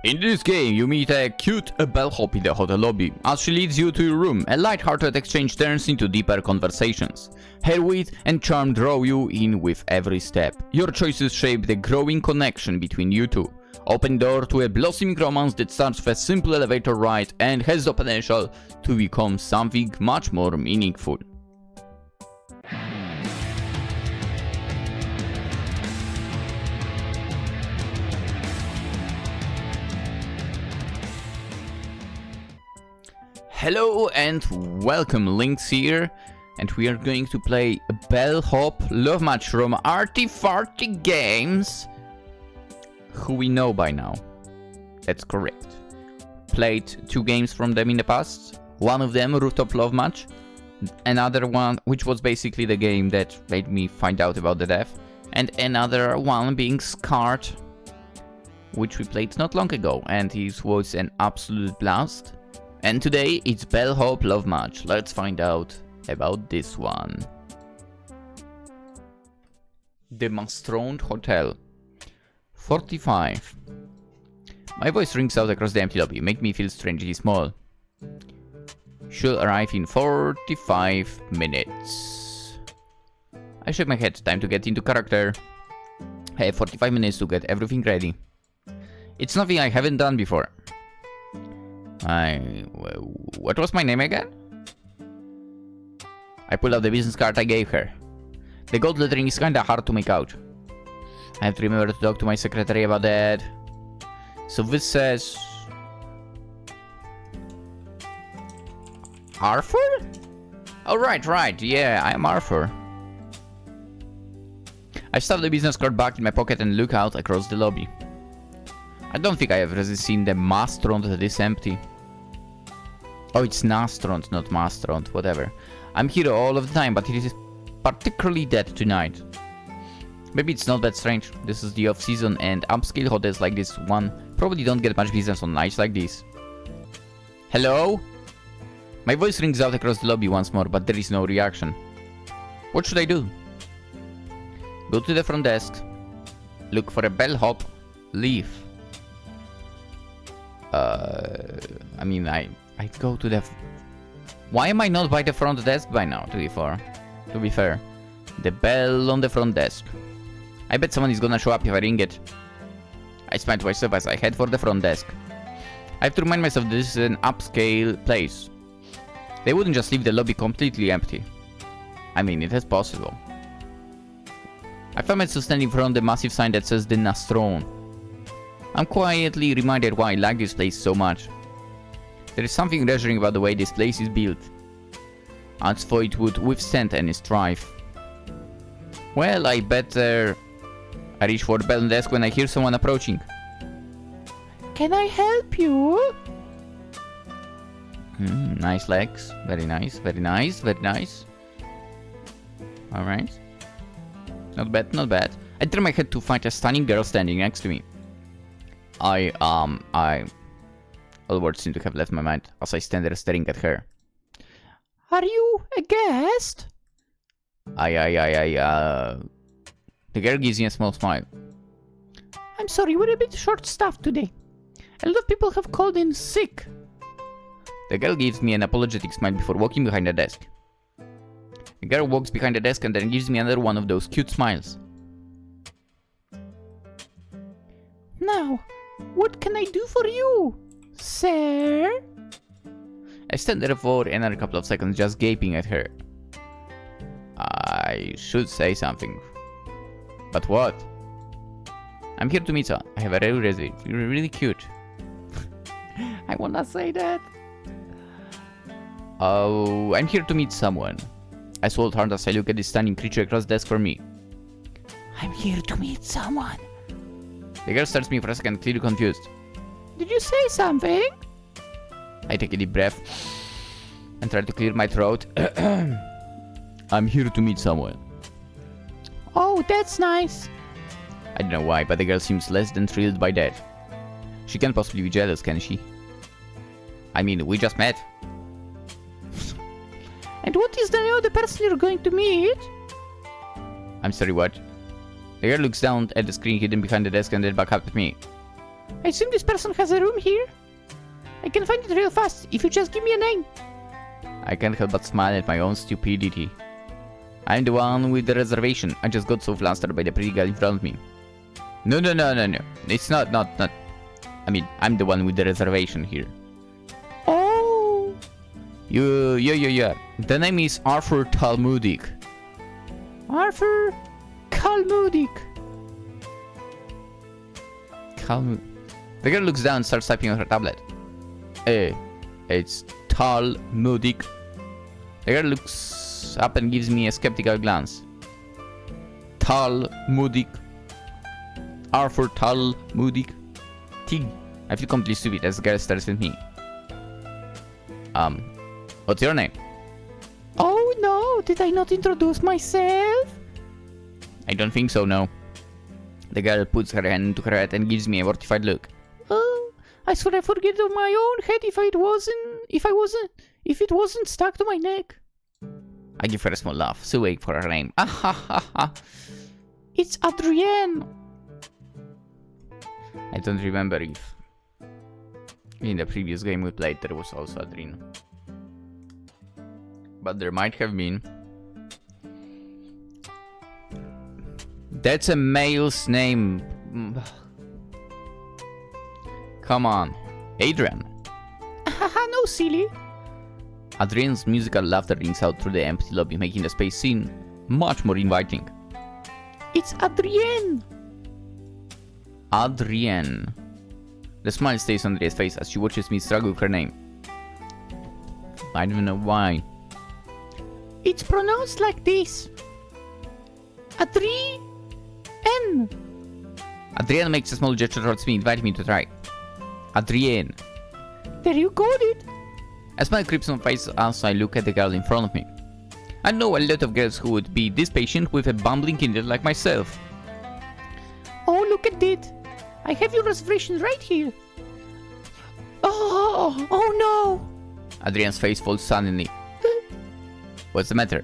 In this game, you meet a cute bellhop in the hotel lobby. As she leads you to your room, a lighthearted exchange turns into deeper conversations. Her wit and charm draw you in with every step. Your choices shape the growing connection between you two. Open door to a blossoming romance that starts with a simple elevator ride and has the potential to become something much more meaningful. Hello and welcome, Lynx here, and we are going to play a Bellhop love match from Arty Farty Games, who we know by now. That's correct. Played 2 games from them in the past. One of them, Rooftop Love Match. Another one, which was basically the game that made me find out about the death. And another one being Scarred, which we played not long ago, and it was an absolute blast. And today it's Bellhop Love Match. Let's find out about this one. The Mastroned Hotel. 45. My voice rings out across the empty lobby, make me feel strangely small. Should arrive in 45 minutes. I shake my head, time to get into character. I have 45 minutes to get everything ready. It's nothing I haven't done before. What was my name again? I pulled out the business card I gave her. The gold lettering is kinda hard to make out. I have to remember to talk to my secretary about that. So this says... Arthur? Oh, right, yeah, I'm Arthur. I stuff the business card back in my pocket and look out across the lobby. I don't think I have ever seen the Mastroned this empty. Oh, it's Nastroned, not Mastroned, whatever. I'm here all of the time, but it is particularly dead tonight. Maybe it's not that strange. This is the off-season, and upscale hotels like this one probably don't get much business on nights like this. Hello? My voice rings out across the lobby once more, but there is no reaction. What should I do? Go to the front desk. Look for a bellhop. Leave. I mean, I'd go to the... Why am I not by the front desk by now, to be fair? The bell on the front desk. I bet someone is gonna show up if I ring it. I smile to myself as I head for the front desk. I have to remind myself this is an upscale place. They wouldn't just leave the lobby completely empty. I mean, it is possible. I find myself standing in front of the massive sign that says the Nastron. I'm quietly reminded why I like this place so much. There is something reassuring about the way this place is built, as though it would withstand any strife. Well, I better... I reach for the bell on the desk when I hear someone approaching. Can I help you? Nice legs. Very nice, very nice, very nice. Alright. Not bad, not bad. I turn my head to find a stunning girl standing next to me. All words seem to have left my mind as I stand there staring at her. Are you a guest? The girl gives me a small smile. I'm sorry, we're a bit short-staffed today. A lot of people have called in sick. The girl gives me an apologetic smile before walking behind the desk. The girl walks behind the desk and then gives me another one of those cute smiles. Now, what can I do for you, sir? I stand there for another couple of seconds just gaping at her. I should say something. But what? I'm here to meet her. I have a really resume. You're really cute. I wanna say that. Oh, I'm here to meet someone. I swallowed hard as I look at this stunning creature across the desk from me. I'm here to meet someone. The girl stares at me for a second, clearly confused. Did you say something? I take a deep breath and try to clear my throat. I'm here to meet someone. Oh, that's nice. I don't know why, but the girl seems less than thrilled by that. She can't possibly be jealous, can she? I mean, we just met. And what is the name of the person you're going to meet? I'm sorry, what? The girl looks down at the screen hidden behind the desk and then back up at me. I assume this person has a room here? I can find it real fast if you just give me a name. I can't help but smile at my own stupidity. I'm the one with the reservation. I just got so flustered by the pretty girl in front of me. No. It's not. I mean, I'm the one with the reservation here. Oh. Yeah. The name is Arthur Talmudic. Arthur Talmudic. The girl looks down and starts typing on her tablet. It's Talmudic. The girl looks up and gives me a skeptical glance. Talmudic. Arthur Talmudic. I feel completely stupid as the girl stares at me. What's your name? Oh no, did I not introduce myself? I don't think so, no. The girl puts her hand into her head and gives me a mortified look. Oh, I swear I forget on my own head if it wasn't stuck to my neck. I give her a small laugh, so wait for her name. It's Adrienne. I don't remember if in the previous game we played there was also Adrienne. But there might have been. That's a male's name. Come on. Adrian. Haha, no, silly. Adrian's musical laughter rings out through the empty lobby, making the space scene much more inviting. It's Adrienne. Adrienne. The smile stays on Adrienne's face as she watches me struggle with her name. I don't know why. It's pronounced like this. Adrienne. Adrienne makes a small gesture towards me, inviting me to try. Adrienne. There you got it. A smile creeps on my face as I look at the girl in front of me. I know a lot of girls who would be this patient with a bumbling idiot like myself. Oh, look at it. I have your reservation right here. Oh no. Adrienne's face falls suddenly. What's the matter?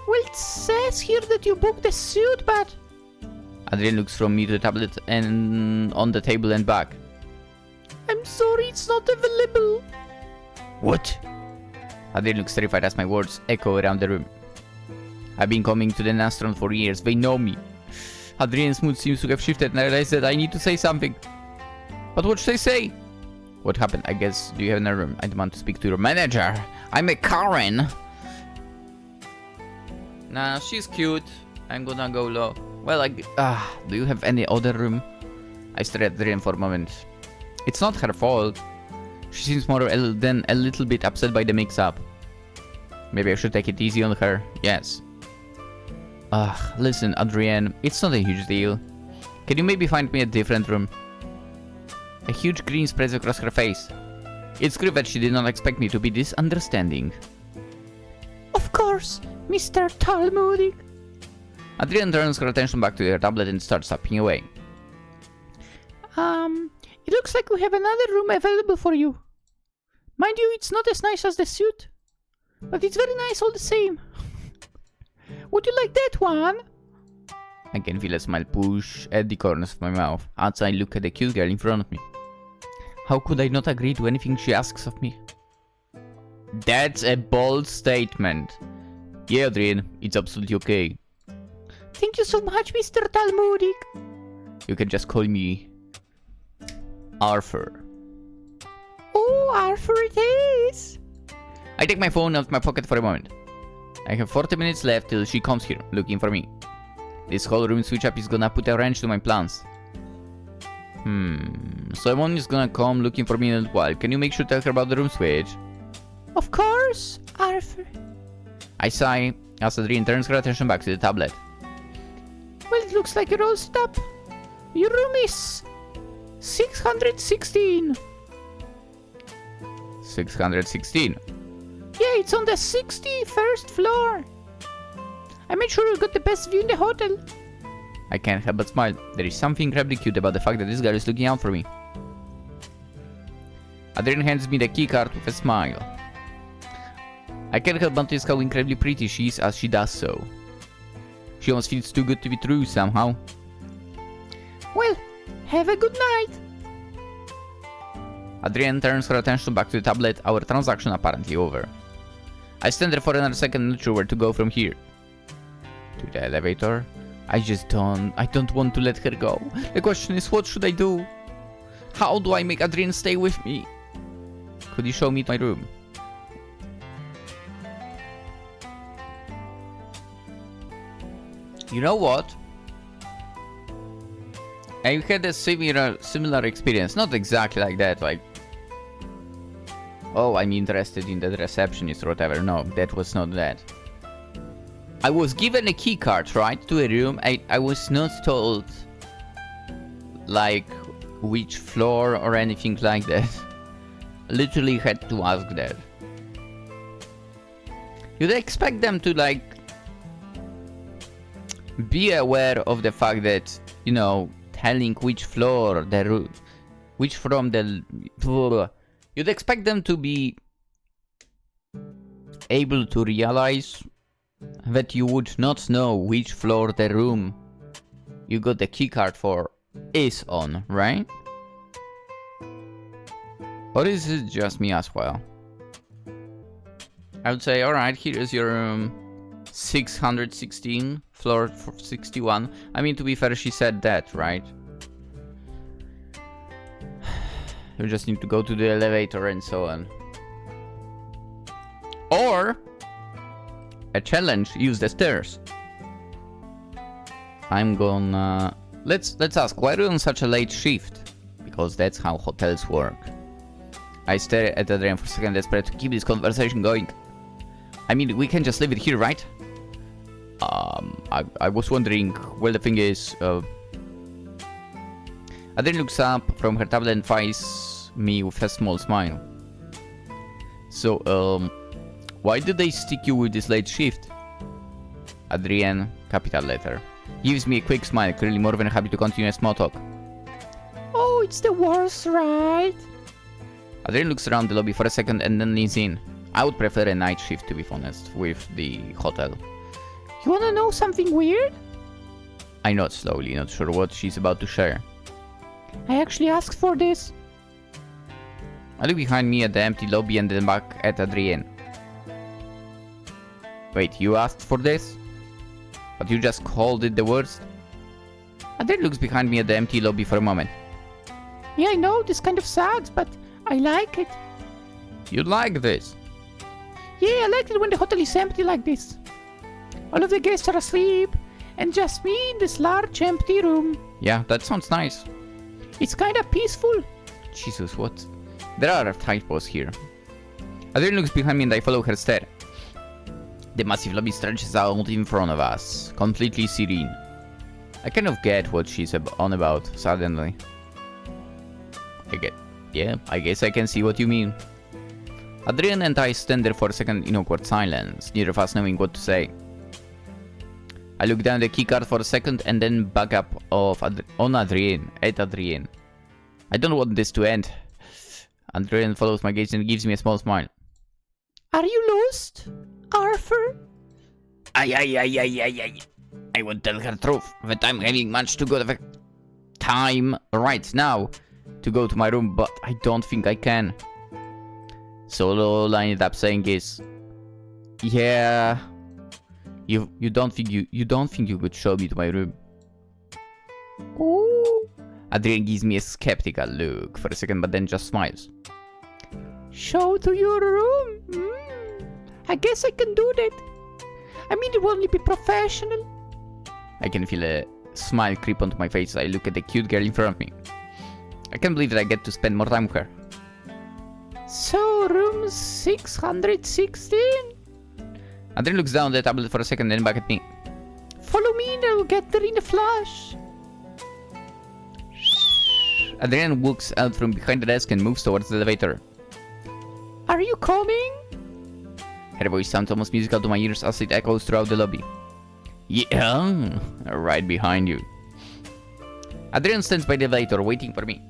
Well, it says here that you booked a suit, but... Adrienne looks from me to the tablet and on the table and back. I'm sorry, it's not available. What? Adrienne looks terrified as my words echo around the room. I've been coming to the Nastron for years. They know me. Adrienne's mood seems to have shifted and I realize that I need to say something. But what should I say? What happened? I guess, do you have another room? I demand to speak to your manager. I'm a Karen. Nah, she's cute. I'm gonna go low. Well, do you have any other room? I stare at Adrienne for a moment. It's not her fault. She seems more than a little bit upset by the mix-up. Maybe I should take it easy on her. Yes. Listen, Adrienne, it's not a huge deal. Can you maybe find me a different room? A huge grin spreads across her face. It's clear that she did not expect me to be this understanding. Of course, Mr. Talmudic. Adrienne turns her attention back to her tablet and starts tapping away. It looks like we have another room available for you. Mind you, it's not as nice as the suit, but it's very nice all the same. Would you like that one? I can feel a smile push at the corners of my mouth as I look at the cute girl in front of me. How could I not agree to anything she asks of me? That's a bold statement. Yeah, Adrienne, it's absolutely okay. Thank you so much, Mr. Talmudic. You can just call me Arthur. Oh, Arthur it is. I take my phone out of my pocket for a moment. I have 40 minutes left till she comes here, looking for me. This whole room switch up is gonna put a wrench to my plans. Someone is gonna come looking for me in a little while. Can you make sure to tell her about the room switch? Of course, Arthur. I sigh as Adrienne turns her attention back to the tablet. Well, it looks like you're all set up. Your room is 616. 616? Yeah, it's on the 61st floor. I made sure you got the best view in the hotel. I can't help but smile. There is something incredibly cute about the fact that this girl is looking out for me. Adrienne hands me the keycard with a smile. I can't help but notice how incredibly pretty she is as she does so. She almost feels too good to be true somehow. Well, have a good night. Adrienne turns her attention back to the tablet, our transaction apparently over. I stand there for another second, not sure where to go from here. To the elevator? I don't want to let her go. The question is, what should I do? How do I make Adrienne stay with me? Could you show me my room? You know what? I had a similar experience. Not exactly like that, like... Oh, I'm interested in the receptionist or whatever. No, that was not that. I was given a key card, right, to a room. I was not told, like, which floor or anything like that. Literally had to ask that. You'd expect them to, like, be aware of the fact that, you know, telling which floor the room, which from the... You'd expect them to be able to realize that you would not know which floor the room you got the keycard for is on, right? Or is it just me as well? I would say, alright, here is your 616, floor 61. I mean, to be fair, she said that, right? You just need to go to the elevator and so on. Or a challenge, use the stairs. I'm gonna... Let's ask, why are you on such a late shift? Because that's how hotels work. I stare at Adrienne for a second, desperate to keep this conversation going. I mean, we can just leave it here, right? I was wondering, well, the thing is... Adrienne looks up from her tablet and faces me with a small smile. So, why did they stick you with this late shift? Adrienne, capital letter. Gives me a quick smile, clearly more than happy to continue a small talk. Oh, it's the worst, right? Adrienne looks around the lobby for a second and then leans in. I would prefer a night shift, to be honest, with the hotel. You wanna know something weird? I nod slowly, not sure what she's about to share. I actually asked for this. I look behind me at the empty lobby and then back at Adrienne. Wait, you asked for this? But you just called it the worst? Adrienne looks behind me at the empty lobby for a moment. Yeah, I know, this kind of sucks, but I like it. You like this? Yeah, I like it when the hotel is empty like this. All of the guests are asleep, and just me in this large empty room. Yeah, that sounds nice. It's kinda peaceful. Jesus, what? There are typos here. Adrienne looks behind me and I follow her stare. The massive lobby stretches out in front of us, completely serene. I kind of get what she's on about, suddenly. I guess I can see what you mean. Adrienne and I stand there for a second in awkward silence, neither of us knowing what to say. I look down the keycard for a second and then back up on Adrienne, at Adrienne. I don't want this to end. Adrienne follows my gaze and gives me a small smile. Are you lost, Arthur? I won't tell her truth, that I'm having much too good of a time right now to go to my room, but I don't think I can. So all I ended up saying is, yeah, you don't think you could show me to my room? Ooh. Adrienne gives me a skeptical look for a second, but then just smiles. Show to your room? I guess I can do that. I mean, it will only be professional. I can feel a smile creep onto my face as I look at the cute girl in front of me. I can't believe that I get to spend more time with her. So, room 616? Adrienne looks down at the tablet for a second, then back at me. Follow me and I'll get there in a flash. Adrienne walks out from behind the desk and moves towards the elevator. Are you coming? Her voice sounds almost musical to my ears as it echoes throughout the lobby. Yeah, right behind you. Adrienne stands by the elevator, waiting for me.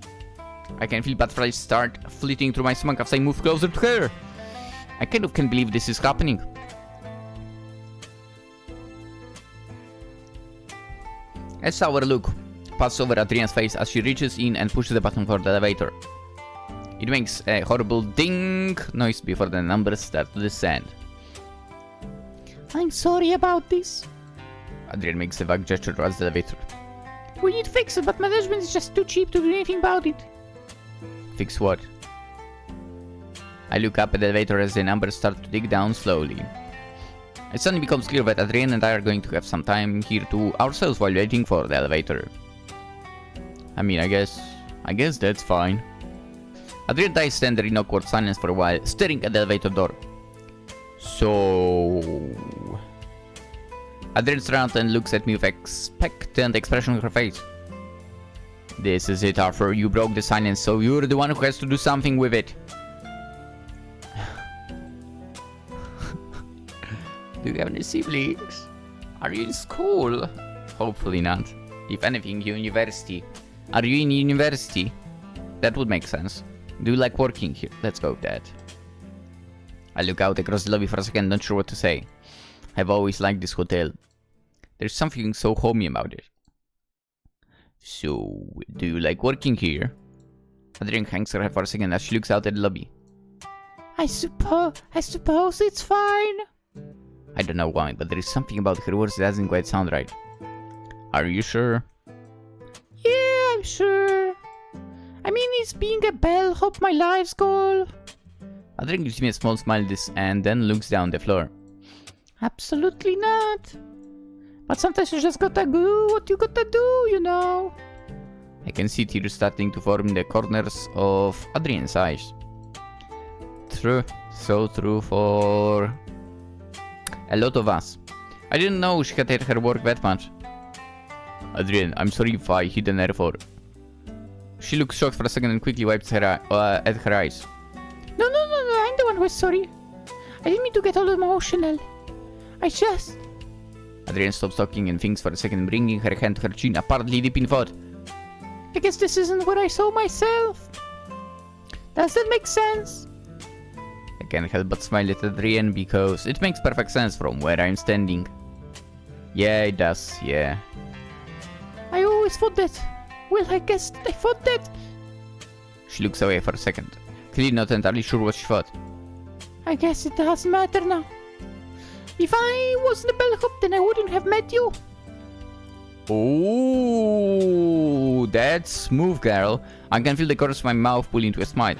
I can feel butterflies start flitting through my stomach as I move closer to her. I kind of can't believe this is happening. A sour look passes over Adrienne's face as she reaches in and pushes the button for the elevator. It makes a horrible ding noise before the numbers start to descend. I'm sorry about this. Adrian makes a vague gesture towards the elevator. We need to fix it, but management is just too cheap to do anything about it. Fix what? I look up at the elevator as the numbers start to dig down slowly. It suddenly becomes clear that Adrian and I are going to have some time here to ourselves while waiting for the elevator. I mean, I guess that's fine. Adrian and I stand there in awkward silence for a while, staring at the elevator door. So... Adrian turns around and looks at me with expectant expression on her face. This is it, Arthur. You broke the silence, so you're the one who has to do something with it. Do you have any siblings? Are you in school? Hopefully not. If anything, university. Are you in university? That would make sense. Do you like working here? Let's go with that. I look out across the lobby for a second, not sure what to say. I've always liked this hotel. There's something so homey about it. So, do you like working here? Adrian hangs her head for a second as she looks out at the lobby. I suppose it's fine. I don't know why, but there is something about her words that doesn't quite sound right. Are you sure? Yeah, I'm sure. I mean, is being a bellhop my life's goal? Adrian gives me a small smile and then looks down the floor. Absolutely not. But sometimes you just gotta do what you gotta do, you know. I can see tears starting to form in the corners of Adrian's eyes. True, so true for a lot of us. I didn't know she hated her work that much. Adrian, I'm sorry if I hit a nerve or... She looks shocked for a second and quickly wipes at her eyes. No, I'm the one who's sorry. I didn't mean to get all emotional. I just... Adrian stops talking and thinks for a second, bringing her hand to her chin, apparently deep in thought. I guess this isn't where I saw myself. Does that make sense? I can't help but smile at Adrian because it makes perfect sense from where I'm standing. Yeah, it does, yeah. I always thought that. Well, I guess I thought that. She looks away for a second, clearly not entirely sure what she thought. I guess it doesn't matter now. If I wasn't a bellhop, then I wouldn't have met you. Oh, that's smooth, girl. I can feel the corners of my mouth pull into a smile.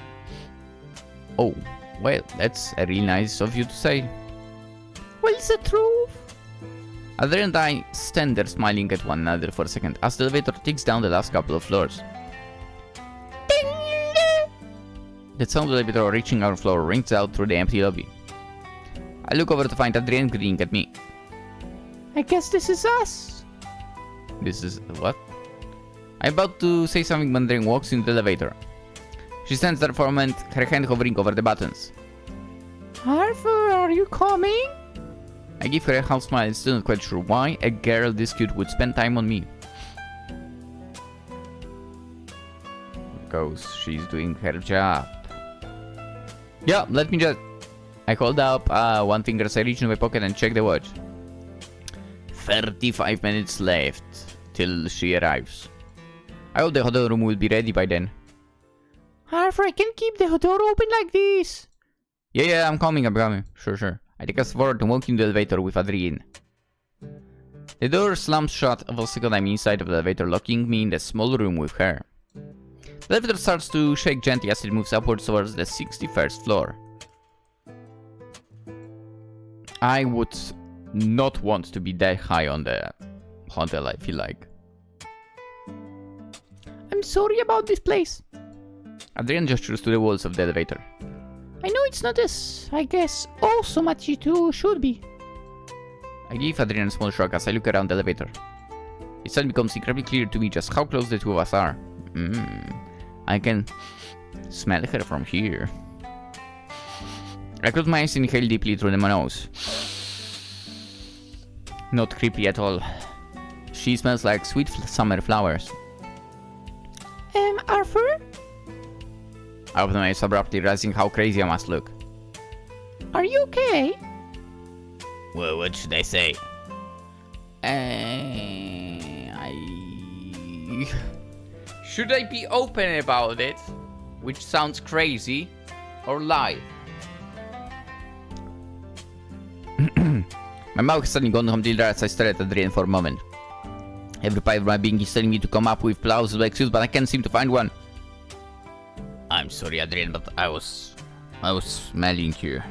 Oh, well, that's really nice of you to say. Well, it's the truth. Adrian and I stand there smiling at one another for a second as the elevator ticks down the last couple of floors. Ding! The sound of the elevator reaching our floor rings out through the empty lobby. I look over to find Adrian grinning at me. I guess this is us. This is... what? I'm about to say something when Adrian walks into the elevator. She stands there for a moment, her hand hovering over the buttons. Arthur, are you coming? I give her a half smile, still not quite sure why a girl this cute would spend time on me. Because she's doing her job. Yeah, let me just... I hold up one finger as I reach in my pocket and check the watch. 35 minutes left till she arrives. I hope the hotel room will be ready by then. Arthur, I can't keep the door open like this. Yeah, I'm coming. Sure. I take a step forward and walk into the elevator with Adrian. The door slams shut the second I'm inside of the elevator, locking me in the small room with her. The elevator starts to shake gently as it moves upwards towards the 61st floor. I would not want to be that high on the hotel, I feel like. I'm sorry about this place. Adrian gestures to the walls of the elevator. I know it's not as, I guess, so much it should be. I give Adrian a small shrug as I look around the elevator. It suddenly becomes incredibly clear to me just how close the two of us are. I can smell her from here. I close my eyes and inhale deeply through my nose. Not creepy at all. She smells like sweet summer flowers. Arthur? I open my eyes abruptly, realizing how crazy I must look. Are you okay? Well, what should I say? Should I be open about it? which sounds crazy, or lie. My mouth has suddenly gone completely dry as I stare at Adrian for a moment. Every part of my being is telling me to come up with plausible excuse, but I can't seem to find one. I'm sorry, Adrian, but I was smelling you.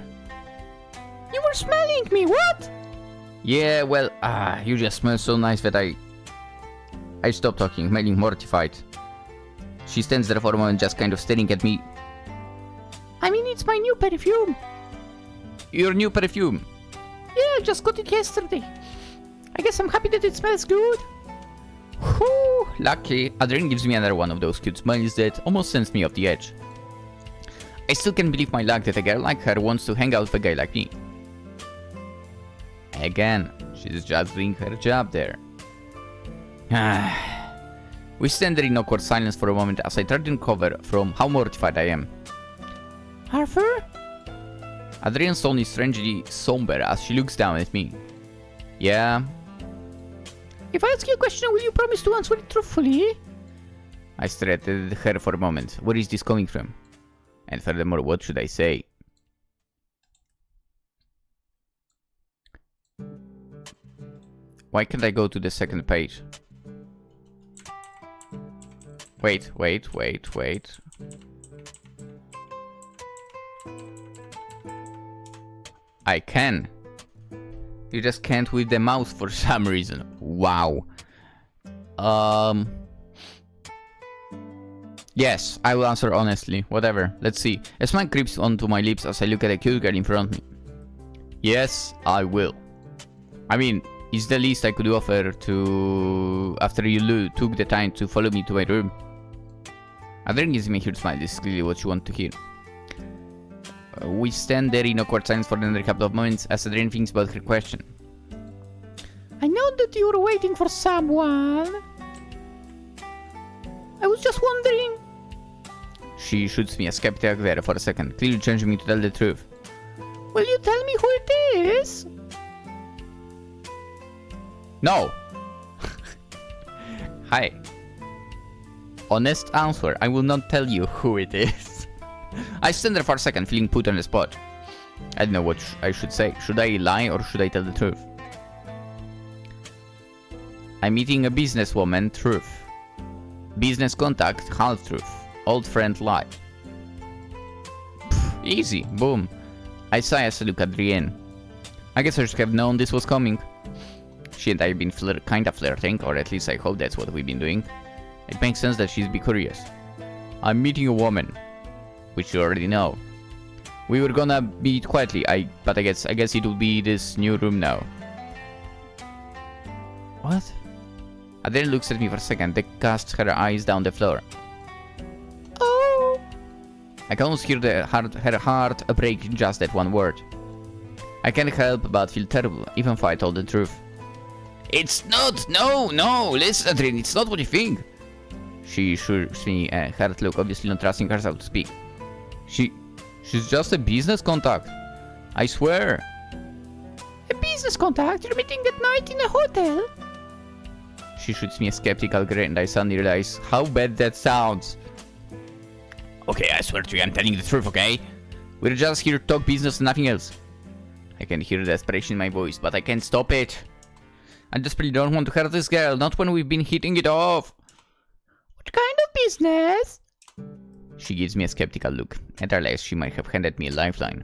You were smelling me, what? Yeah, well, you just smell so nice that I stopped talking, feeling mortified. She stands there for a moment, just kind of staring at me. I mean, it's my new perfume. Your new perfume? Yeah, just got it yesterday. I guess I'm happy that it smells good. Whew, lucky. Adrian gives me another one of those cute smiles that almost sends me off the edge. I still can't believe my luck that a girl like her wants to hang out with a guy like me. Again, she's just doing her job there. We stand there in awkward silence for a moment as I try to recover from how mortified I am. Arthur? Adrian's tone is strangely somber as she looks down at me. Yeah? If I ask you a question, will you promise to answer it truthfully? I stare at her for a moment. Where is this coming from? And furthermore, what should I say? Why can't I go to the second page? Wait. I can. You just can't with the mouse for some reason. Wow. Yes, I will answer honestly. Whatever. Let's see. A smile creeps onto my lips as I look at a cute girl in front of me. Yes, I will. I mean, it's the least I could offer to... after you took the time to follow me to my room. Adrian gives me a huge smile. This is clearly what you want to hear. We stand there in awkward silence for another couple of moments as Adrian thinks about her question. I know that you were waiting for someone. I was just wondering. She shoots me a skeptical glare for a second, clearly challenging me to tell the truth. Will you tell me who it is? No! Hi. Honest answer, I will not tell you who it is. I stand there for a second, feeling put on the spot. I don't know what I should say. Should I lie or should I tell the truth? I'm meeting a businesswoman, truth. Business contact, half truth. Old friend, lie. Pff, easy, boom. I sigh as I look at Adrienne. I guess I should have known this was coming. She and I have been kinda flirting, or at least I hope that's what we've been doing. It makes sense that she'd be curious. I'm meeting a woman, which you already know. We were gonna meet quietly, but I guess it will be this new room now. What? Adele looks at me for a second, then casts her eyes down the floor. Oh! I can almost hear her heart break in just that one word. I can't help but feel terrible, even if I told the truth. It's not! No! Listen, Adrian, it's not what you think! She shoots me a hard look, obviously not trusting herself to speak. She's just a business contact. I swear. A business contact? You're meeting at night in a hotel? She shoots me a skeptical grin and I suddenly realize how bad that sounds. Okay, I swear to you, I'm telling the truth, okay? We're just here to talk business and nothing else. I can hear the desperation in my voice, but I can't stop it. I just really don't want to hurt this girl, not when we've been hitting it off. What kind of business? She gives me a skeptical look, and I realize she might have handed me a lifeline.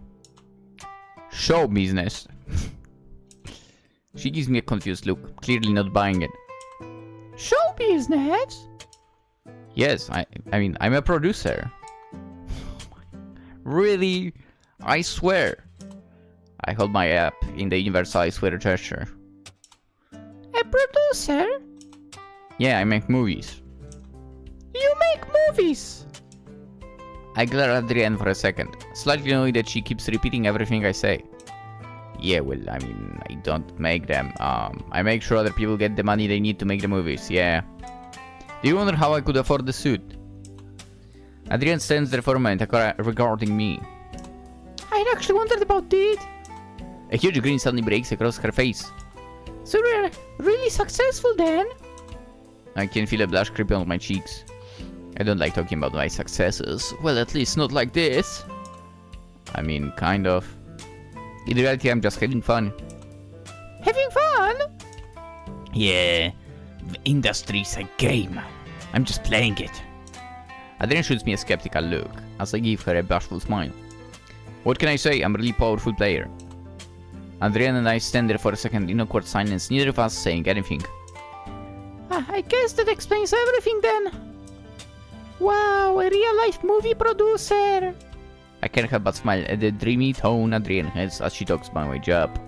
Show business. She gives me a confused look, clearly not buying it. Show business? Yes, I mean, I'm a producer. Really? I swear. I hold my app in the universal I swear gesture. A producer? Yeah, I make movies. You make movies? I glare at Adrienne for a second, slightly annoyed that she keeps repeating everything I say. Yeah, well, I mean, I don't make them. I make sure other people get the money they need to make the movies, yeah. Do you wonder how I could afford the suit? Adrienne stands there for a moment, regarding me. I actually wondered about it. A huge grin suddenly breaks across her face. So you're really successful then? I can feel a blush creeping on my cheeks. I don't like talking about my successes. Well, at least not like this. I mean, kind of. In reality, I'm just having fun. Having fun? Yeah, the industry's a game. I'm just playing it. Adrian shoots me a skeptical look as I give her a bashful smile. What can I say? I'm a really powerful player. Adrian and I stand there for a second in awkward silence, neither of us saying anything. I guess that explains everything then. Wow, a real-life movie producer. I can't help but smile at the dreamy tone Adrian has as she talks about my job.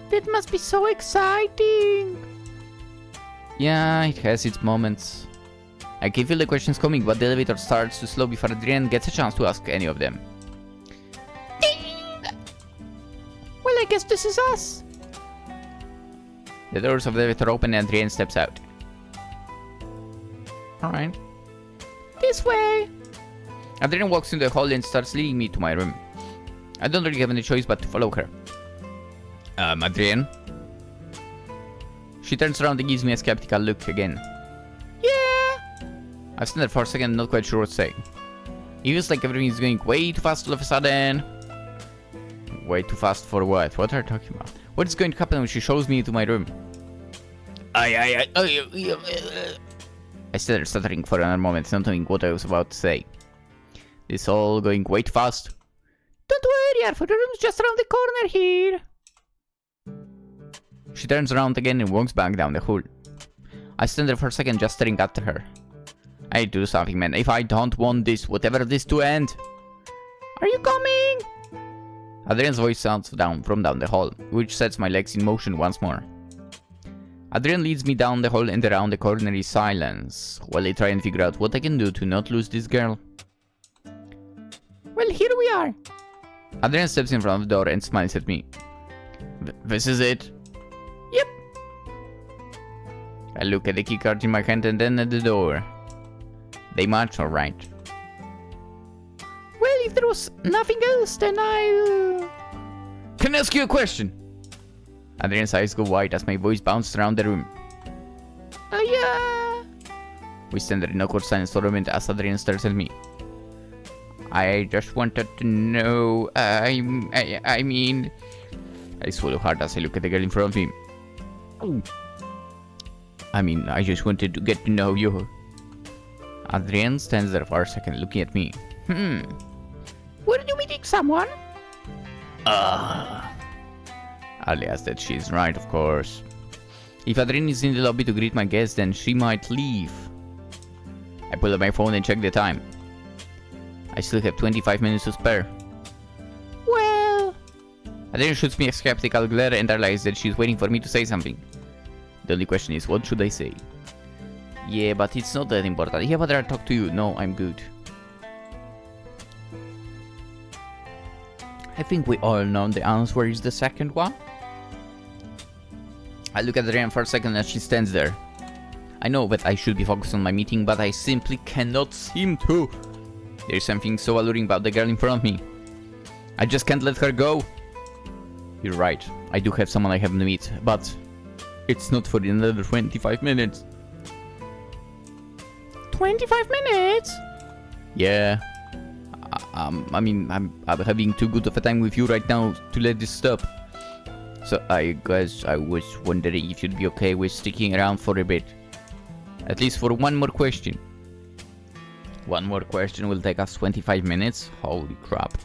That must be so exciting. Yeah, it has its moments. I can feel the questions coming, but the elevator starts to slow before Adrian gets a chance to ask any of them. Ding! Well, I guess this is us. The doors of the elevator open and Adrian steps out. Alright. This way. Adrian walks into the hall and starts leading me to my room. I don't really have any choice but to follow her. Adrian? She turns around and gives me a skeptical look again. Yeah. I stand there for a second, not quite sure what to say. It feels like everything is going way too fast all of a sudden. Way too fast for what? What are you talking about? What is going to happen when she shows me to my room? I stood there stuttering for another moment, not knowing what I was about to say. This all going way too fast. Don't worry, Arthur, the room's just around the corner here. She turns around again and walks back down the hall. I stand there for a second just staring after her. I need to do something, man. If I don't want this, whatever this to end. Are you coming? Adrian's voice sounds from down the hall, which sets my legs in motion once more. Adrian leads me down the hall and around the corner in silence, while I try and figure out what I can do to not lose this girl. Well, here we are. Adrian steps in front of the door and smiles at me. This is it? Yep. I look at the keycard in my hand and then at the door. They match alright. Well, if there was nothing else, then I'll... Can I ask you a question? Adrian's eyes go wide as my voice bounces around the room. Yeah. We stand there in awkward silence for a minute as Adrian stares at me. I just wanted to know, I mean... I swallow hard as I look at the girl in front of me. Oh. I just wanted to get to know you. Adrian stands there for a second looking at me. Were you meeting someone? Alias that she's right, of course. If Adrian is in the lobby to greet my guest, then she might leave. I pull up my phone and check the time. I still have 25 minutes to spare. Well... Adrian shoots me a skeptical glare and I realize that she's waiting for me to say something. The only question is, what should I say? Yeah, but it's not that important. Yeah, but I'll talk to you. No, I'm good. I think we all know the answer is the second one. I look at Adrian for a second as she stands there. I know that I should be focused on my meeting, but I simply cannot seem to. There's something so alluring about the girl in front of me. I just can't let her go. You're right, I do have someone I have to meet, but it's not for another 25 minutes. 25 minutes? Yeah. I'm having too good of a time with you right now to let this stop. So I guess I was wondering if you'd be okay with sticking around for a bit. At least for one more question. One more question will take us 25 minutes? Holy crap.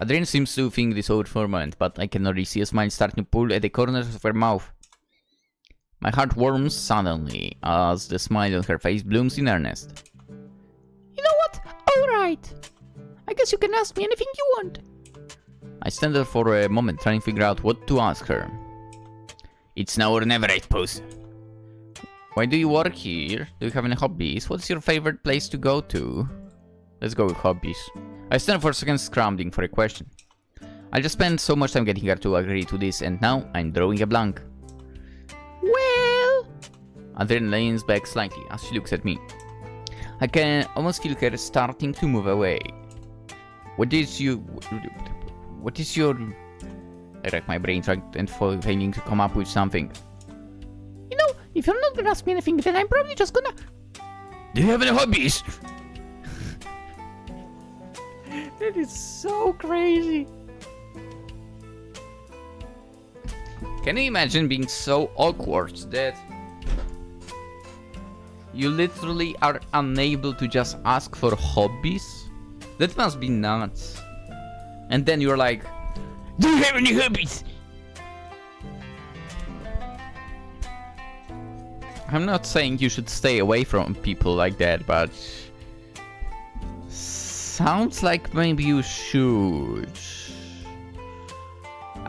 Adrian seems to think this over for a moment, but I can already see a smile starting to pull at the corners of her mouth. My heart warms suddenly as the smile on her face blooms in earnest. You know what? Alright. I guess you can ask me anything you want. I stand there for a moment trying to figure out what to ask her. It's now or never, I suppose. Why do you work here? Do you have any hobbies? What's your favorite place to go to? Let's go with hobbies. I stand for a second scrambling for a question. I just spent so much time getting her to agree to this and now I'm drawing a blank. Well... Adrian leans back slightly as she looks at me. I can almost feel her starting to move away. What is your... I rack my brain trying and failing to come up with something. You know, if you're not gonna ask me anything, then I'm probably just gonna... Do you have any hobbies? That is so crazy. Can you imagine being so awkward that you literally are unable to just ask for hobbies? That must be nuts. And then you're like, do you have any hobbies? I'm not saying you should stay away from people like that, but sounds like maybe you should.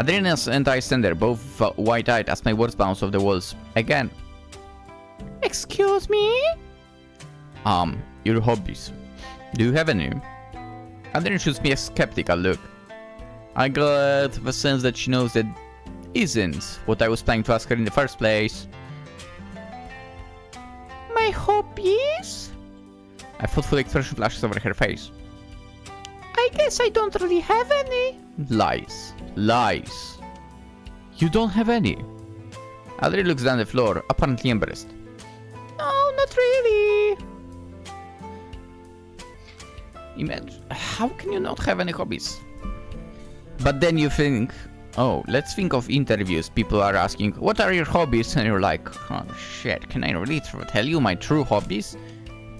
Adriana and I stand there, both wide-eyed as my words bounce off the walls. Again. Excuse me? Your hobbies. Do you have any? Adriana shoots me a skeptical look. I got the sense that she knows that isn't what I was planning to ask her in the first place. My hobbies? A thoughtful expression flashes over her face. I guess I don't really have any. Lies. Lies. You don't have any. Adri looks down the floor, apparently embarrassed. No, not really. Imagine, how can you not have any hobbies? But then you think, oh, let's think of interviews. People are asking, what are your hobbies? And you're like, oh shit, can I really tell you my true hobbies?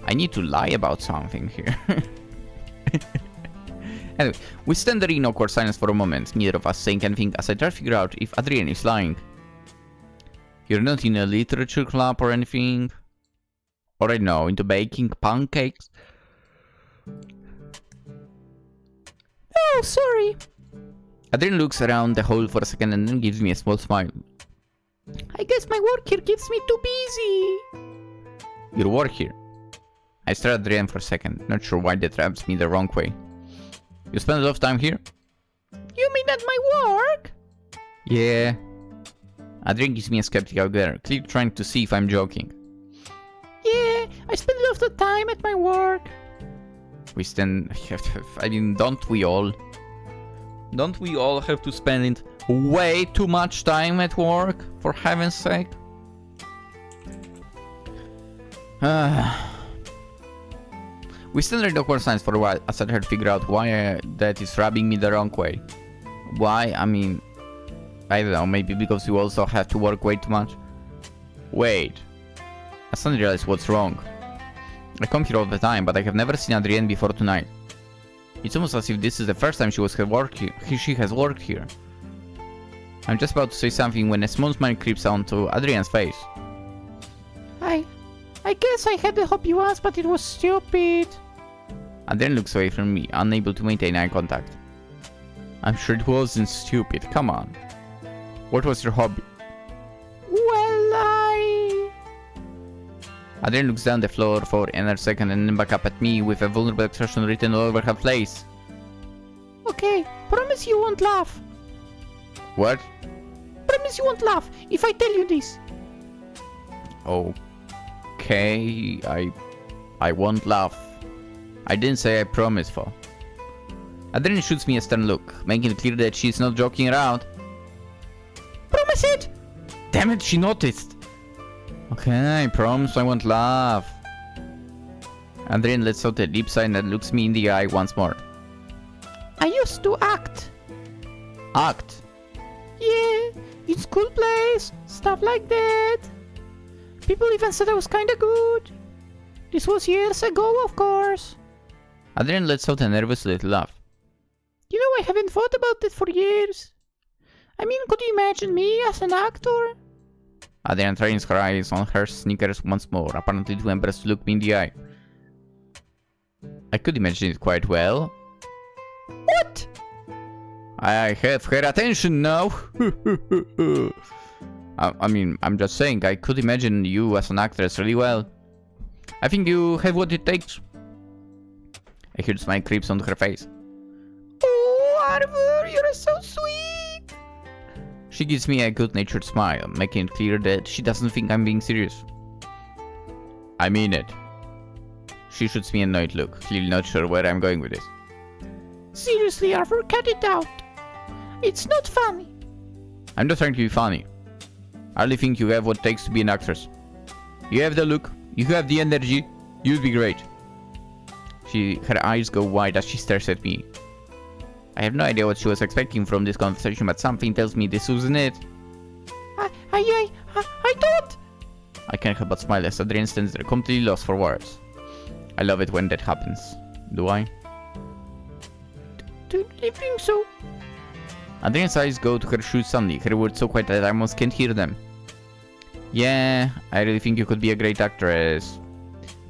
I need to lie about something here. Anyway, we stand there in awkward silence for a moment, neither of us saying anything as I try to figure out if Adrian is lying. You're not in a literature club or anything? Or I know, into baking pancakes? Oh, sorry. Adrian looks around the hall for a second and then gives me a small smile. I guess my work here keeps me too busy. Your work here? I stare at Adrian for a second, not sure why that rubs me the wrong way. You spend a lot of time here? You mean at my work? Yeah. Adrian gives me a skeptical glare, clearly trying to see if I'm joking. Yeah, I spend a lot of time at my work. We stand... I mean, don't we all? Don't we all have to spend way too much time at work, for heaven's sake? We stand in awkward silence for a while as I try to figure out why that is rubbing me the wrong way. Why? I mean, I don't know, maybe because you also have to work way too much? Wait. I suddenly realize what's wrong. I come here all the time, but I have never seen Adrienne before tonight. It's almost as if this is the first time she has worked here. I'm just about to say something when a small smile creeps onto Adrienne's face. I guess I had a hobby once, but it was stupid. Adrienne looks away from me, unable to maintain eye contact. I'm sure it wasn't stupid, come on. What was your hobby? Well, Adrienne looks down the floor for another second and then back up at me with a vulnerable expression written all over her face. Okay, promise you won't laugh. What? Promise you won't laugh if I tell you this. Okay, I won't laugh. I didn't say I promise for. Adrienne shoots me a stern look, making it clear that she's not joking around. Promise it! Damn it, she noticed! Okay, I promise I won't laugh. Adrienne lets out a deep sigh and looks me in the eye once more. I used to act. Act? Yeah, in school plays, stuff like that. People even said I was kinda good. This was years ago, of course. Adrienne lets out a nervous little laugh. You know, I haven't thought about it for years. I mean, could you imagine me as an actor? Adrienne trains her eyes on her sneakers once more, apparently too embarrassed to look me in the eye. I could imagine it quite well. What? I have her attention now. I mean, I'm just saying, I could imagine you as an actress really well. I think you have what it takes. A huge smile creeps onto her face. Oh, Arthur, you're so sweet. She gives me a good-natured smile, making it clear that she doesn't think I'm being serious. I mean it. She shoots me a annoyed look, clearly not sure where I'm going with this. Seriously, Arthur, cut it out. It's not funny. I'm not trying to be funny. I only think you have what it takes to be an actress. You have the look, you have the energy, You'd be great. Her eyes go wide as she stares at me. I have no idea what she was expecting from this conversation, but something tells me this wasn't it. I thought... I can't help but smile as Adrian stands there, completely lost for words. I love it when that happens. Do I? Do you think so? Adrian's eyes go to her shoes suddenly, her words so quiet that I almost can't hear them. Yeah, I really think you could be a great actress.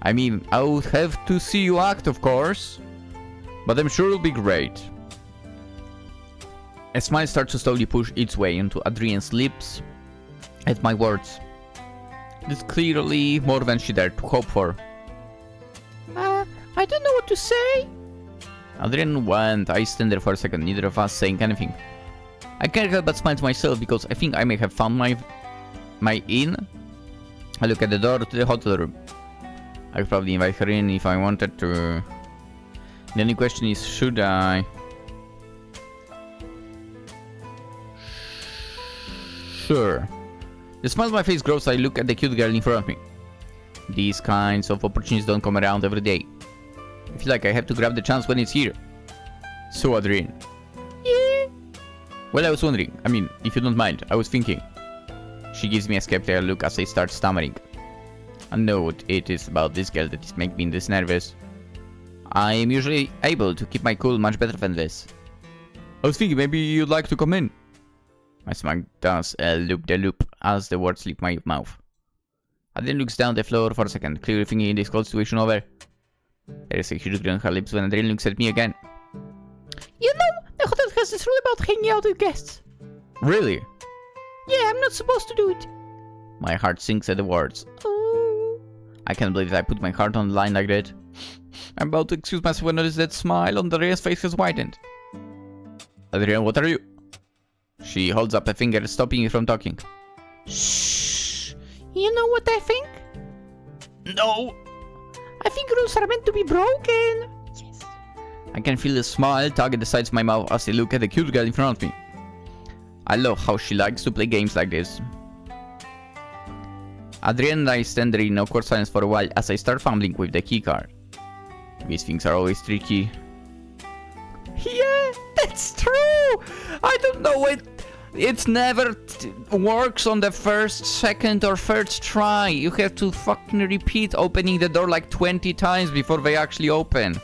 I mean, I would have to see you act, of course. But I'm sure it'll be great. A smile starts to slowly push its way into Adrian's lips at my words. It's clearly more than she dared to hope for. I don't know what to say. Adrian went. I stand there for a second, neither of us saying anything. I can't help but smile to myself because I think I may have found my in. I look at the door to the hotel room. I could probably invite her in if I wanted to. The only question is, should I? Sure. The smile on my face grows. I look at the cute girl in front of me. These kinds of opportunities don't come around every day. I feel like I have to grab the chance when it's here. So, Adrian. Yeah? Well, I was wondering. I mean, if you don't mind, I was thinking. She gives me a skeptical look as I start stammering. I know what it is about this girl that is making me this nervous. I am usually able to keep my cool much better than this. I was thinking maybe you'd like to come in. My stomach does a loop-de-loop as the words leave my mouth. Adrian looks down the floor for a second, clearly thinking this whole situation over. There is a huge grin on her lips when Adrian looks at me again. You know, the hotel has this rule about hanging out with guests. Really? Yeah, I'm not supposed to do it. My heart sinks at the words. Oh. I can't believe that I put my heart on the line like that. I'm about to excuse myself when notice that smile on Adrian's face has widened. Adrian, what are you? She holds up a finger, stopping me from talking. Shh. You know what I think? No. I think rules are meant to be broken. Yes. I can feel the smile tug at the sides of my mouth as I look at the cute girl in front of me. I love how she likes to play games like this. Adrian and I stand there in awkward silence for a while as I start fumbling with the keycard. These things are always tricky. Yeah, that's true. I don't know it never works on the first, second or third try. You have to fucking repeat opening the door like 20 times before they actually open.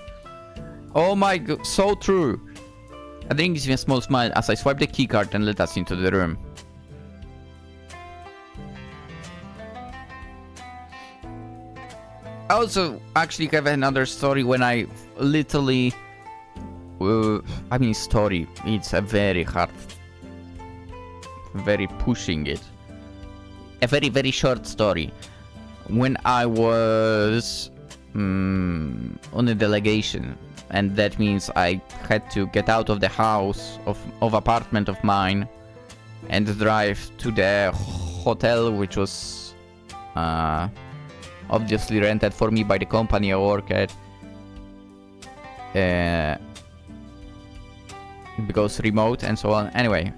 Oh my god, so true. Adrian gives me a small smile as I swipe the keycard and let us into the room. I also actually have another story when I literally... story. It's a very hard... Very pushing it. A very, very short story. When I was... on a delegation. And that means I had to get out of the house of apartment of mine and drive to the hotel, which was obviously rented for me by the company I work at, because remote and so on. Anyway,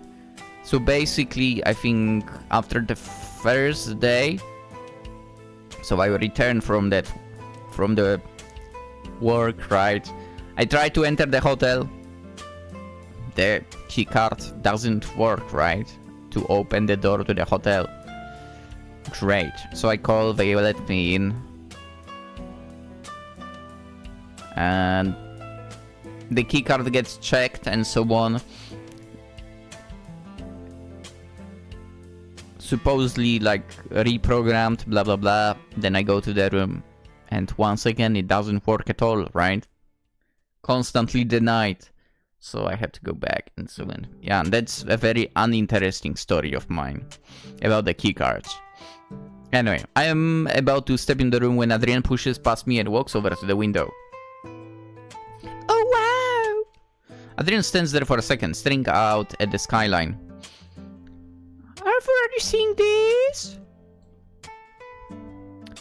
so basically I think after the first day, so I returned from the work, right? I tried to enter the hotel. The key card doesn't work, right? To open the door to the hotel. Great. So I call, they let me in. And the key card gets checked and so on. Supposedly like reprogrammed, blah blah blah. Then I go to the room. And once again it doesn't work at all, right? Constantly denied. So I have to go back and so on. Yeah, that's a very uninteresting story of mine about the keycards. Anyway, I am about to step in the room when Adrian pushes past me and walks over to the window. Oh wow! Adrian stands there for a second, staring out at the skyline. Arthur, are you seeing this?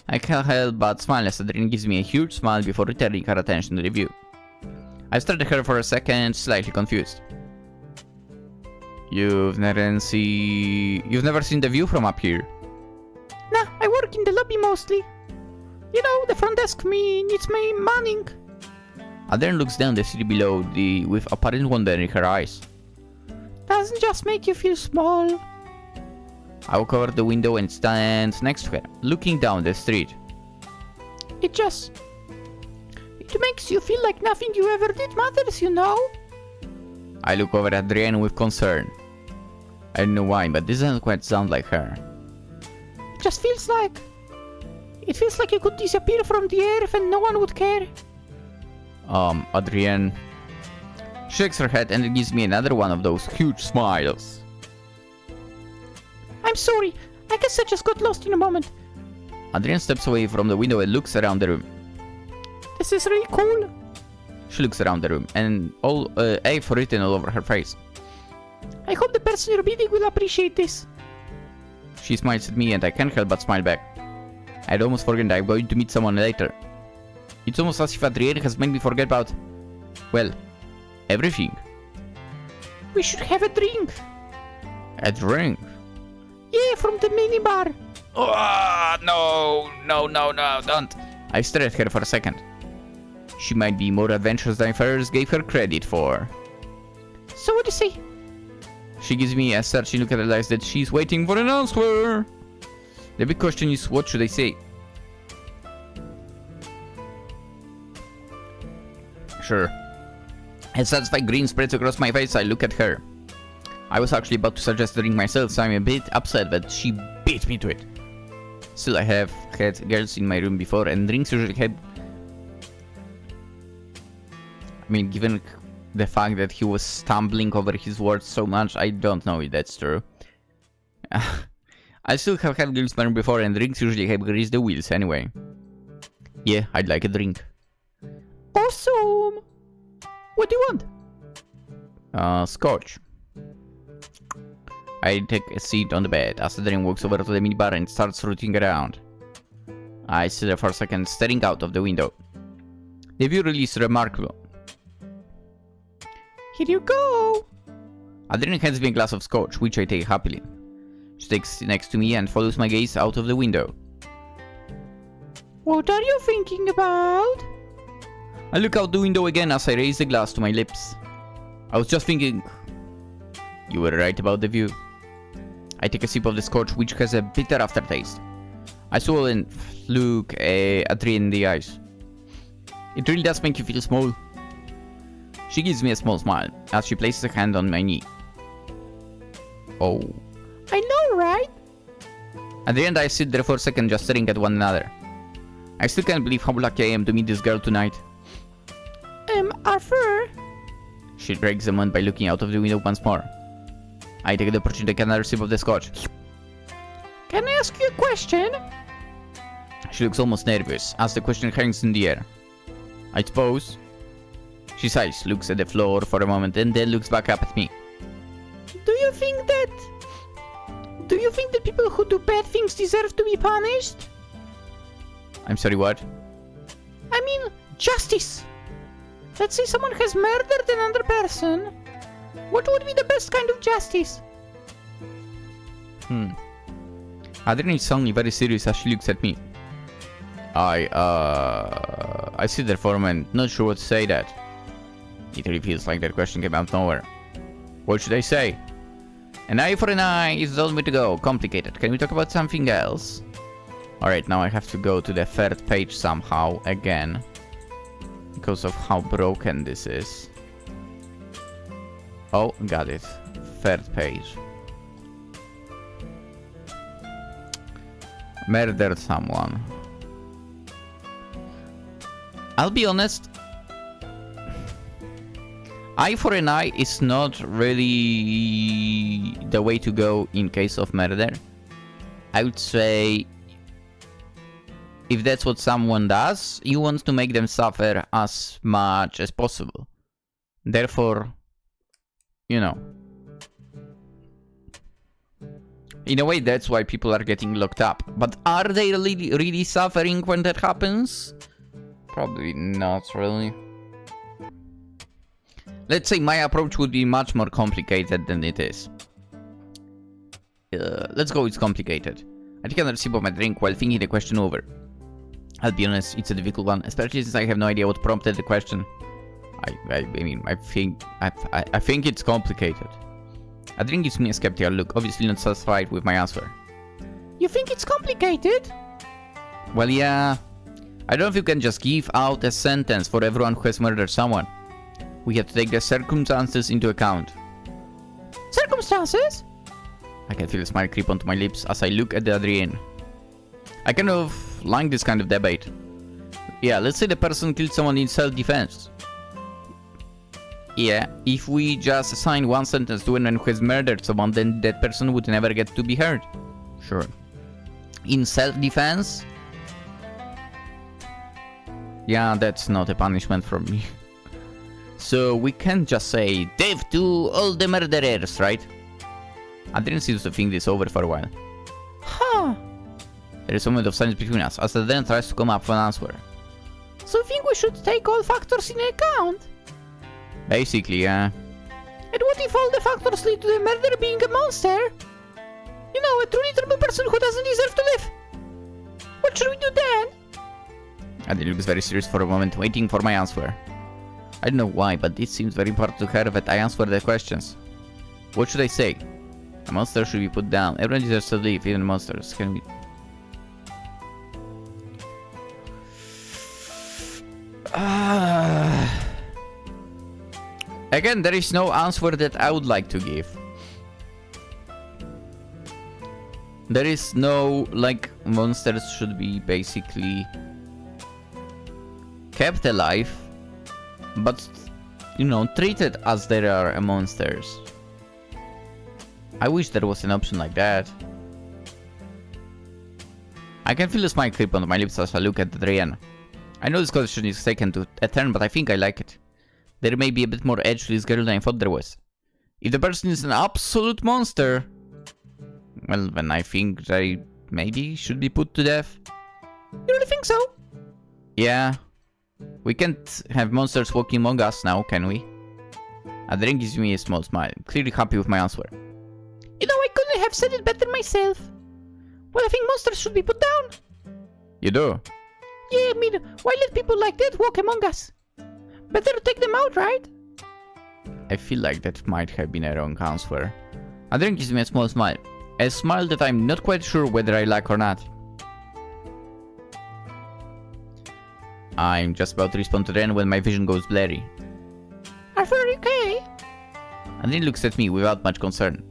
I can't help but smile as Adrian gives me a huge smile before returning her attention to the view. I stared at her for a second, slightly confused. You've never seen the view from up here? Nah, I work in the lobby mostly. You know, the front desk needs my manning. Adrian looks down the city below with apparent wonder in her eyes. Doesn't just make you feel small. I walk over the window and stand next to her, looking down the street. It makes you feel like nothing you ever did matters, you know? I look over at Adrienne with concern. I don't know why, but this doesn't quite sound like her. It just feels like... It feels like you could disappear from the earth and no one would care. Adrienne shakes her head and gives me another one of those huge smiles. I'm sorry, I guess I just got lost in a moment. Adrienne steps away from the window and looks around the room. This is really cool. She looks around the room and all A for written all over her face. I hope the person you're meeting will appreciate this. She smiles at me and I can't help but smile back. I'd almost forgotten that I'm going to meet someone later. It's almost as if Adrienne has made me forget about, well, everything. We should have a drink. A drink? Yeah, from the minibar. Oh, no, don't. I stare at her for a second. She might be more adventurous than I first gave her credit for. So what do you say? She gives me a searching look and realizes that she's waiting for an answer. The big question is, what should I say? Sure. A satisfied grin spreads across my face. I look at her. I was actually about to suggest the drink myself, so I'm a bit upset that she beat me to it. Still, I have had girls in my room before, and drinks usually have... I mean, given the fact that he was stumbling over his words so much, I don't know if that's true. I still have had girls in my room before, and drinks usually have greased the wheels anyway. Yeah, I'd like a drink. Awesome! What do you want? Scotch. I take a seat on the bed as Adrian walks over to the minibar and starts rooting around. I sit there for a second, staring out of the window. The view really is remarkable. Here you go! Adrian hands me a glass of scotch, which I take happily. She takes next to me and follows my gaze out of the window. What are you thinking about? I look out the window again as I raise the glass to my lips. I was just thinking... You were right about the view. I take a sip of the scotch, which has a bitter aftertaste. I swallow and look Adrienne in the eyes. It really does make you feel small. She gives me a small smile as she places a hand on my knee. Oh. I know, right? Adrienne and I sit there for a second just staring at one another. I still can't believe how lucky I am to meet this girl tonight. Arthur? She breaks the moment by looking out of the window once more. I take the opportunity to take another sip of the scotch. Can I ask you a question? She looks almost nervous as the question hangs in the air. I suppose. She sighs, looks at the floor for a moment and then looks back up at me. Do you think that people who do bad things deserve to be punished? I'm sorry, what? I mean, justice. Let's say someone has murdered another person. What would be the best kind of justice? Adrienne is suddenly very serious as she looks at me. I sit there for a moment, not sure what to say that. It really feels like that question came out of nowhere. What should I say? An eye for an eye is the only way to go. Complicated. Can we talk about something else? Alright, now I have to go to the third page somehow again. Because of how broken this is. Oh, got it. Third page. Murdered someone. I'll be honest. Eye for an eye is not really the way to go in case of murder. I would say if that's what someone does, you want to make them suffer as much as possible. Therefore, you know. In a way, that's why people are getting locked up. But are they really suffering when that happens? Probably not really. Let's say my approach would be much more complicated than it is. Let's go, it's complicated. I take another sip of my drink while thinking the question over. I'll be honest, it's a difficult one, especially since I have no idea what prompted the question. I mean, I think it's complicated. Adrian gives me a skeptical look, obviously not satisfied with my answer. You think it's complicated? Well, yeah. I don't know if you can just give out a sentence for everyone who has murdered someone. We have to take the circumstances into account. Circumstances? I can feel a smile creep onto my lips as I look at Adrian. I kind of like this kind of debate. Yeah, let's say the person killed someone in self-defense. Yeah, if we just assign one sentence to anyone who has murdered someone, then that person would never get to be heard. Sure. In self-defense? Yeah, that's not a punishment from me. So we can't just say, death to all the murderers, right? Adrian seems to think this over for a while. Huh. There is a moment of silence between us, as Adrian tries to come up with an answer. So you think we should take all factors into account? Basically, yeah. And what if all the factors lead to the murderer being a monster? You know, a truly terrible person who doesn't deserve to live. What should we do then? Adrian looks very serious for a moment, waiting for my answer. I don't know why, but it seems very important to her that I answer the questions. What should I say? A monster should be put down. Everyone deserves to live, even monsters. Can we... Again, there is no answer that I would like to give. There is no, like, monsters should be basically kept alive, but, you know, treated as they are monsters. I wish there was an option like that. I can feel a smile creep on my lips as I look at Adrian. I know this question is taken to a turn, but I think I like it. There may be a bit more edge to this girl than I thought there was. If the person is an absolute monster, well, then I think they maybe should be put to death. You really think so? Yeah. We can't have monsters walking among us now, can we? Adrian gives me a small smile, clearly happy with my answer. You know, I couldn't have said it better myself. Well, I think monsters should be put down. You do? Yeah, I mean, why let people like that walk among us? Better take them out, right? I feel like that might have been a wrong answer. Adrian gives me a small smile. A smile that I'm not quite sure whether I like or not. I'm just about to respond to Ren when my vision goes blurry. Are you okay? Adrian looks at me without much concern.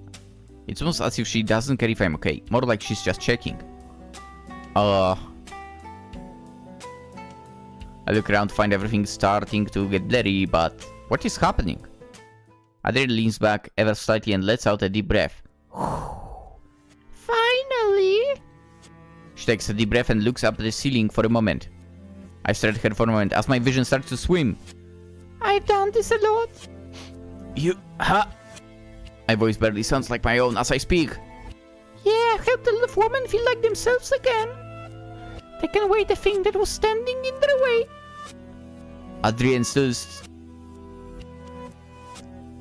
It's almost as if she doesn't care if I'm okay. More like she's just checking. I look around to find everything starting to get blurry, but what is happening? Adrian leans back ever slightly and lets out a deep breath. Finally! She takes a deep breath and looks up at the ceiling for a moment. I stare at her for a moment as my vision starts to swim. I've done this a lot. My voice barely sounds like my own as I speak. Yeah, I've helped a lot of women feel like themselves again. Taken away the thing that was standing in their way. Adrian still...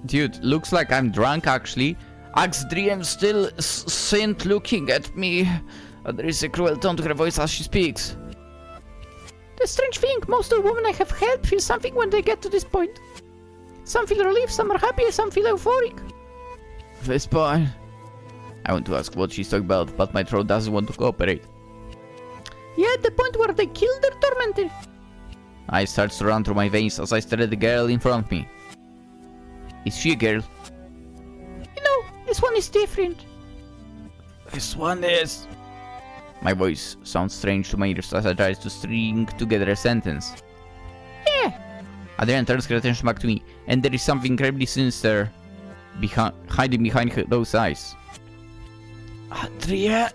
Dude, looks like I'm drunk actually. Adrian still sent looking at me. There is a cruel tone to her voice as she speaks. The strange thing, most of the women I have helped feel something when they get to this point. Some feel relief, some are happy, some feel euphoric. This point... I want to ask what she's talking about, but my throat doesn't want to cooperate. Yeah, at the point where they kill their tormentor. I start to run through my veins as I stare at the girl in front of me. Is she a girl? You know, this one is different. This one is... My voice sounds strange to my ears as I try to string together a sentence. Yeah. Adrian turns her attention back to me, and there is something incredibly sinister hiding behind those eyes. Adrian...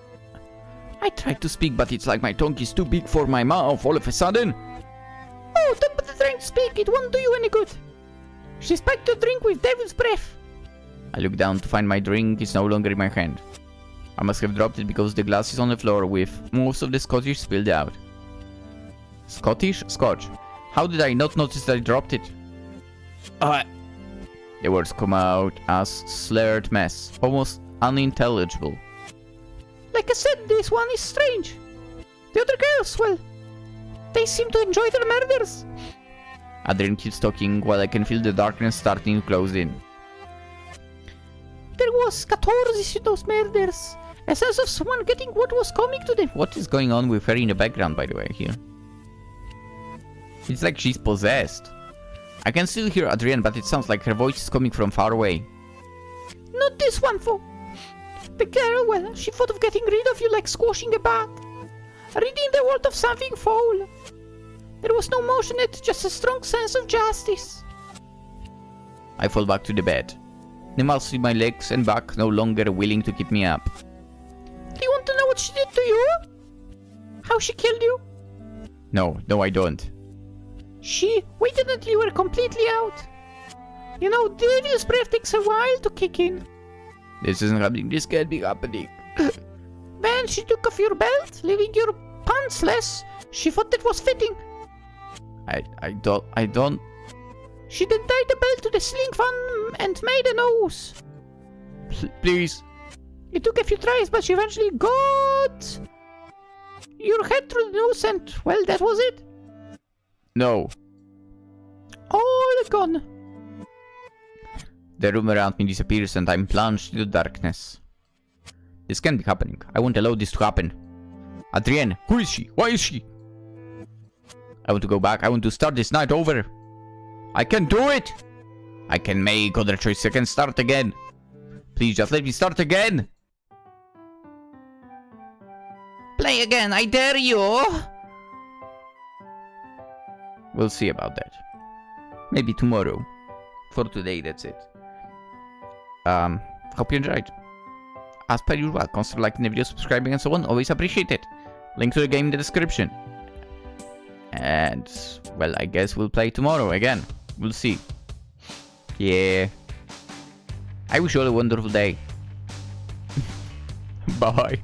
I tried to speak, but it's like my tongue is too big for my mouth all of a sudden. Oh, don't bother trying to speak, it won't do you any good. She spiked your drink with devil's breath. I look down to find my drink is no longer in my hand. I must have dropped it because the glass is on the floor with most of the Scottish spilled out. Scottish? Scotch. How did I not notice that I dropped it? The words come out as slurred mess, almost unintelligible. Like I said, this one is strange. The other girls, well, They seem to enjoy their murders. Adrian keeps talking while I can feel the darkness starting to close in. There was catharsis in those murders. A sense of someone getting what was coming to them. What is going on with her in the background, by the way, here? It's like she's possessed. I can still hear Adrienne, but it sounds like her voice is coming from far away. Not this one, though. The girl, well, she thought of getting rid of you like squashing a bat. Ridding the world of something foul. There was no motion in it, just a strong sense of justice. I fall back to the bed. The muscles in my legs and back no longer willing to keep me up. Do you want to know what she did to you? How she killed you? No, I don't. She waited until you were completely out. You know, devil's breath takes a while to kick in. This isn't happening. This can't be happening. Then she took off your belt, leaving your pantsless. She thought that was fitting. I don't... She then tied the belt to the sling fan and made a nose. Please. It took a few tries, but she eventually got your head through the nose and, well, that was it. No. All gone. The room around me disappears and I'm plunged into darkness. This can't be happening. I won't allow this to happen. Adrienne, who is she? Why is she? I want to go back. I want to start this night over. I can do it. I can make other choices. I can start again. Please just let me start again. Play again, I dare you. We'll see about that. Maybe tomorrow. For today, that's it. Hope you enjoyed. As per usual, consider liking the video, subscribing and so on. Always appreciate it. Link to the game in the description. And, well, I guess we'll play tomorrow again. We'll see. Yeah. I wish you all a wonderful day. Bye.